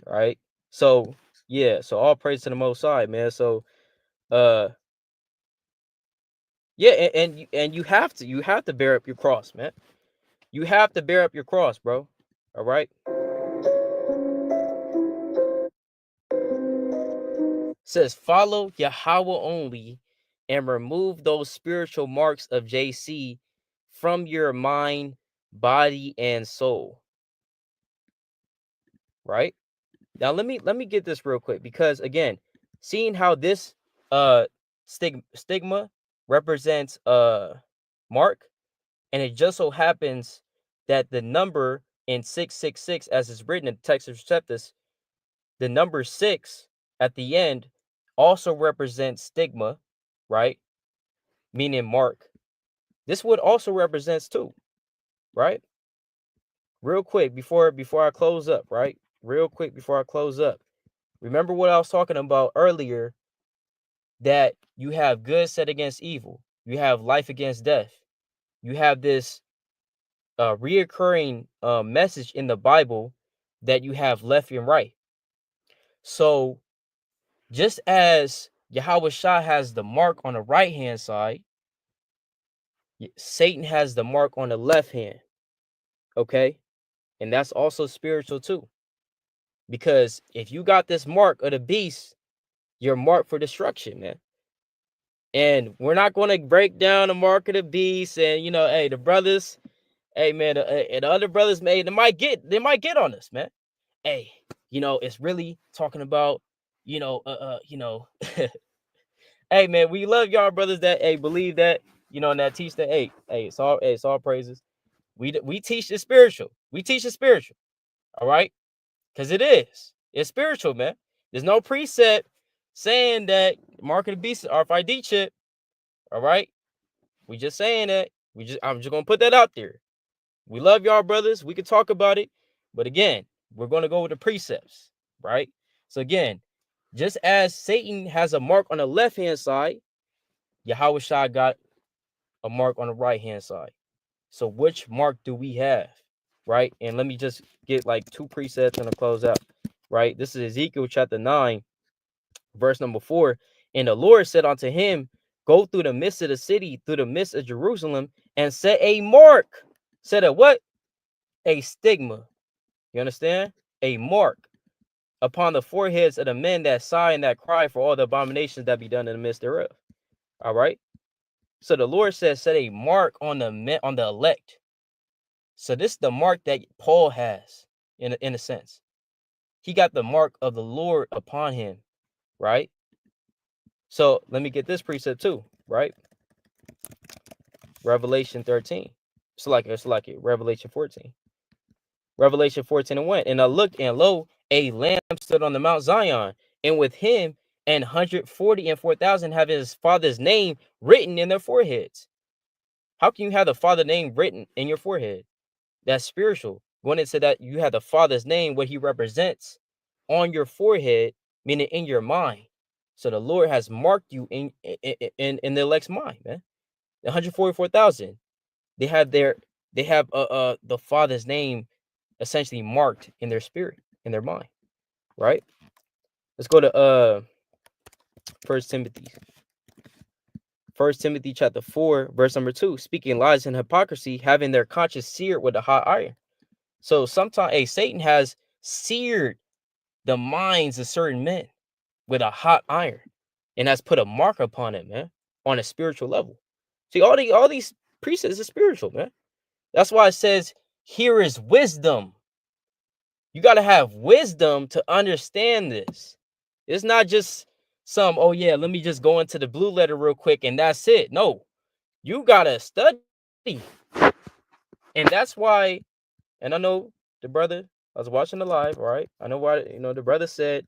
all right. So yeah, so all praise to the Most High, man. So Yeah, and you have to bear up your cross, man. You have to bear up your cross, bro. All right. Says follow Yahweh only and remove those spiritual marks of JC from your mind, body, and soul. Right? Now let me get this real quick, because again, seeing how this stigma represents mark, and it just so happens that the number in 666, as it's written in Texas Receptus, the number 6 at the end also represents stigma, right? Meaning mark. This would also represents too, right? Real quick before I close up, right? Real quick before I close up. Remember what I was talking about earlier, that you have good set against evil. You have life against death. You have this reoccurring message in the Bible that you have left and right. So just as Yahawashi has the mark on the right hand side, Satan has the mark on the left hand. Okay. And that's also spiritual too. Because if you got this mark of the beast, you're marked for destruction, man. And we're not going to break down the mark of the beast. And hey, the brothers, hey man, and the other brothers, they might get on us, man. Hey, it's really talking about, hey man, we love y'all brothers that believe that, and that teach that. Hey, it's all praises. We teach the spiritual. We teach the spiritual. All right, because it's spiritual, man. There's no precept saying that mark of the beast is RFID chip. All right, we just saying that. I'm just gonna put that out there. We love y'all brothers. We can talk about it, but again, we're gonna go with the precepts, right? So again, just as Satan has a mark on the left hand side, Yahawashi got a mark on the right hand side. So which mark do we have, right? And let me just get like 2 precepts and I'll close out, right? This is Ezekiel chapter 9, verse number 4. And the Lord said unto him, go through the midst of the city, through the midst of Jerusalem, and set a mark. Set a what? A stigma. You understand? A mark upon the foreheads of the men that sigh and that cry for all the abominations that be done in the midst thereof. All right. So the Lord says, set a mark on the men, on the elect. So this is the mark that Paul has, in a sense. He got the mark of the Lord upon him, right? So let me get this precept too, right? Revelation 13. It's like it. Revelation 14. Revelation 14 and 1. And I looked, and lo, a lamb stood on the Mount Zion, and with him 144,000 have his father's name written in their foreheads. How can you have the father's name written in your forehead? That's spiritual. Going into that, you have the father's name, what he represents, on your forehead, meaning in your mind. So the Lord has marked you in the elect's mind, man. 144,000. They have the father's name essentially marked in their spirit, in their mind, right? Let's go to First Timothy chapter 4, verse number 2. Speaking lies and hypocrisy, having their conscience seared with a hot iron. So sometimes Satan has seared the minds of certain men with a hot iron and has put a mark upon it, man, on a spiritual level. See, all these precepts are spiritual, man. That's why it says, here is wisdom. You got to have wisdom to understand this. It's not just some, oh yeah, let me just go into the blue letter real quick and that's it. No, you got to study. And that's why, and I know the brother, I was watching the live, right? I know why, the brother said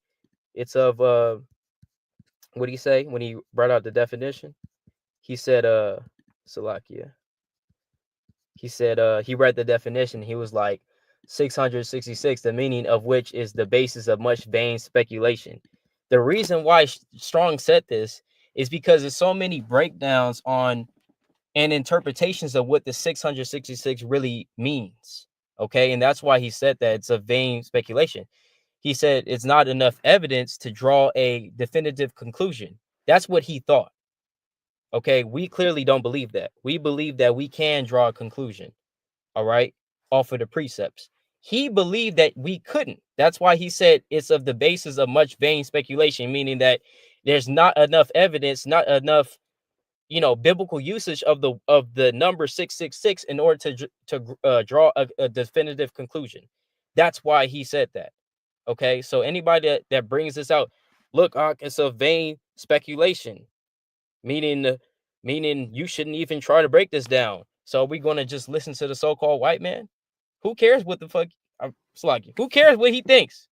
it's of, what did he say when he brought out the definition? He said, Salakia. He said, he read the definition. He was like, 666, the meaning of which is the basis of much vain speculation. The reason why Strong said this is because there's so many breakdowns on and interpretations of what the 666 really means. Okay. And that's why he said that it's a vain speculation. He said it's not enough evidence to draw a definitive conclusion. That's what he thought. Okay, we clearly don't believe that. We believe that we can draw a conclusion, all right, off of the precepts. He believed that we couldn't. That's why he said it's of the basis of much vain speculation, meaning that there's not enough evidence, not enough, biblical usage of the number 666 in order to draw a definitive conclusion. That's why he said that. Okay, so anybody that brings this out, look, it's a vain speculation, meaning you shouldn't even try to break this down. So are we going to just listen to the so-called white man? Who cares what the fuck? Sluggy. Who cares what he thinks?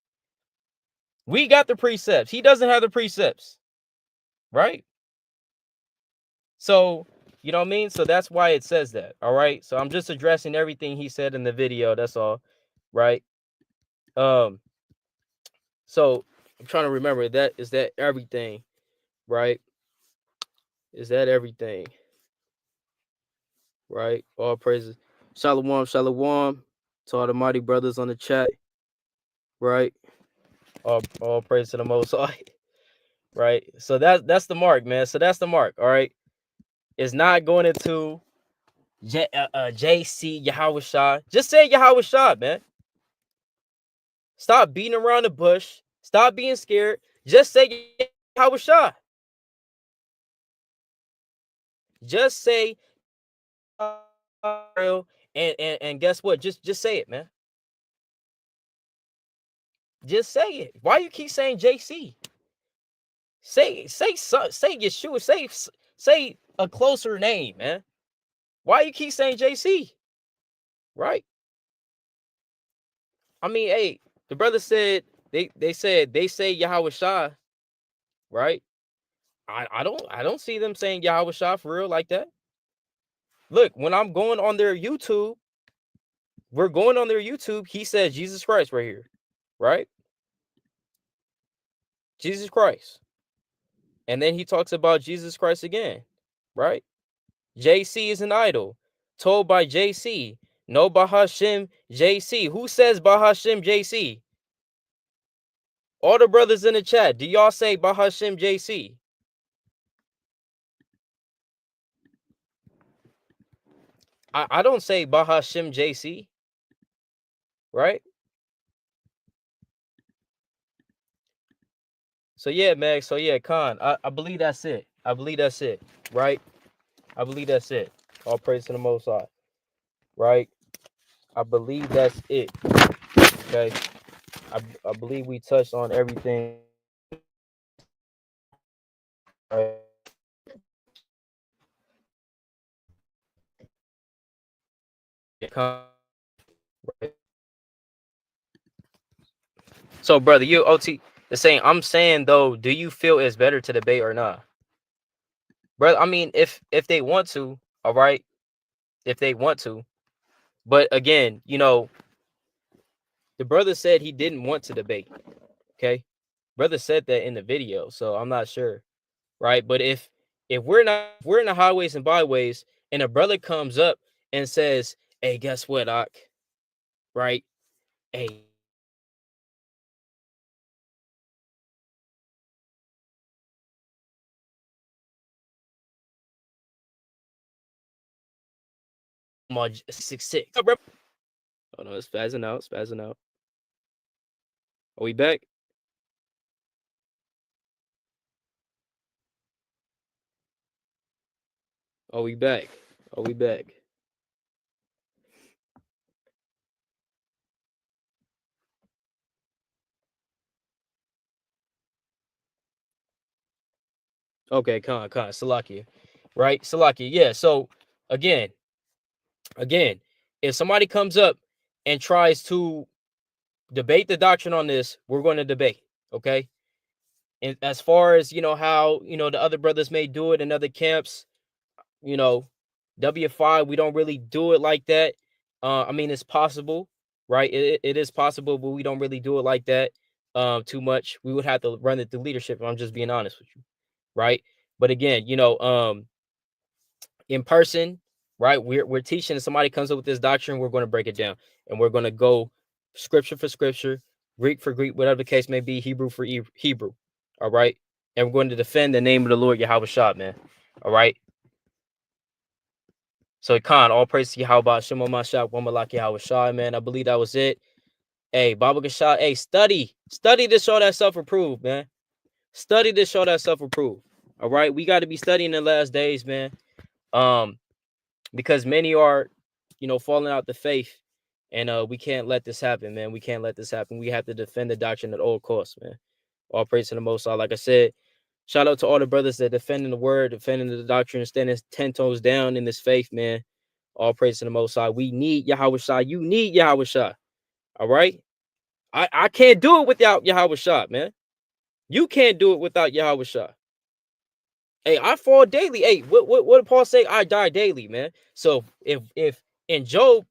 We got the precepts. He doesn't have the precepts, right? So, you know what I mean? So that's why it says that, all right? So I'm just addressing everything he said in the video, that's all, right? So I'm trying to remember, is that everything, right? Is that everything? Right? All praises. Shalom, shalom to all the mighty brothers on the chat, right? All praise to the Most High, right? So that's the mark, man. So that's the mark, all right? It's not going into JC Yahawashi. Just say Yahawashi, man. Stop beating around the bush. Stop being scared. Just say Yahawashi. Just say and guess what? Just say it, man. Just say it. Why you keep saying JC? Say Yeshua. Say a closer name, man. Why you keep saying JC? Right? I mean, hey, the brother said they say Yahawashi, right? I don't see them saying Yahawashi for real like that. Look, when I'm going on their YouTube, we're going on their YouTube, he says Jesus Christ right here, right? Jesus Christ. And then he talks about Jesus Christ again, right? JC is an idol, told by JC. No Bahashim JC. Who says Bahashim JC? All the brothers in the chat, do y'all say Bahashim JC? I don't say Bahashim JC, right? So yeah, Meg. So yeah, Khan. I believe that's it. I believe that's it, right? I believe that's it. All praise to the Most High, right? I believe that's it. Okay. I believe we touched on everything. Right? Right? So, brother, you OT the saying. I'm saying though, do you feel it's better to debate or not, brother? I mean, if they want to, all right, if they want to, but again, the brother said he didn't want to debate. Okay, brother said that in the video, so I'm not sure, right? But if we're in the highways and byways, and a brother comes up and says, "Hey, guess what, Ak? Right? Hey." Mod 666. Oh no, it's spazzing out, spazzing out. Are we back? Are we back? Are we back? Okay, Salakia. Right? Salakia. Yeah. So again, if somebody comes up and tries to debate the doctrine on this, we're going to debate. Okay. And as far as how the other brothers may do it in other camps, W5, we don't really do it like that. I mean, it's possible, right? It is possible, but we don't really do it like that too much. We would have to run it through leadership, if I'm just being honest with you, right? But again, in person, right? We're teaching, and somebody comes up with this doctrine, we're going to break it down, and we're going to go scripture for scripture, Greek for Greek, whatever the case may be, Hebrew for Hebrew. All right. And we're going to defend the name of the Lord Yahawashi, man. All right. So Khan, all praise to Yahweh, Shema Mashak, Wamalaki Yahweh, man. I believe that was it. Hey, Baba Gashah, hey, study to show that self-approved, man. Study to show that self-approved. All right, we got to be studying the last days, man. Because many are, falling out the faith, and we can't let this happen, man. We can't let this happen. We have to defend the doctrine at all costs, man. All praise to the Most High. Like I said, shout out to all the brothers that defending the word, defending the doctrine, standing 10 toes down in this faith, man. All praise to the Most High. We need Yahawashi. You need Yahawashi. All right. I can't do it without Yahawashi, man. You can't do it without Yahawashi. Hey, I fall daily. Hey, what did Paul say? I die daily, man. So if in Job,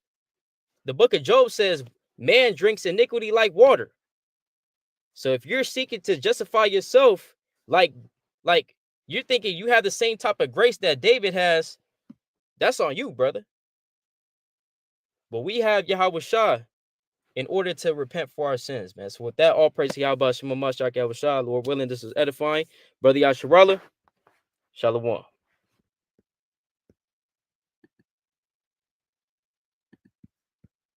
the book of Job says, man drinks iniquity like water. So if you're seeking to justify yourself, like you're thinking you have the same type of grace that David has, that's on you, brother. But we have Yahawashi in order to repent for our sins, man. So with that, all praise to Yahweh, Shema Mashak Yahawashi. Lord willing, this is edifying. Brother Yasharallah, Shalom.